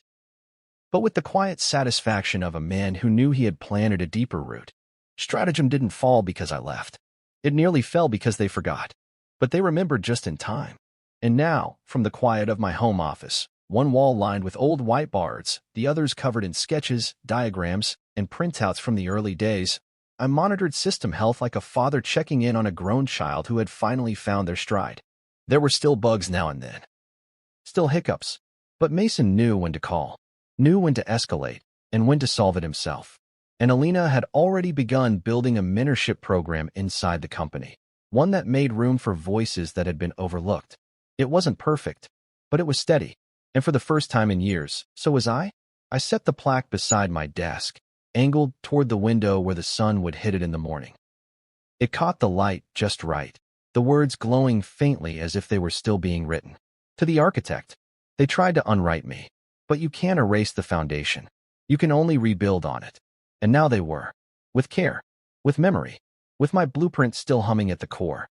But with the quiet satisfaction of a man who knew he had planted a deeper root. Stratagem didn't fall because I left. It nearly fell because they forgot. But they remembered just in time. And now, from the quiet of my home office, one wall lined with old whiteboards, the others covered in sketches, diagrams, and printouts from the early days, I monitored system health like a father checking in on a grown child who had finally found their stride. There were still bugs now and then. Still hiccups. But Mason knew when to call. Knew when to escalate, and when to solve it himself. And Alina had already begun building a mentorship program inside the company, one that made room for voices that had been overlooked. It wasn't perfect, but it was steady, and for the first time in years, so was I. I set the plaque beside my desk, angled toward the window where the sun would hit it in the morning. It caught the light just right, the words glowing faintly as if they were still being written. To the architect. They tried to unwrite me. But you can't erase the foundation. You can only rebuild on it. And now they were. With care. With memory. With my blueprint still humming at the core.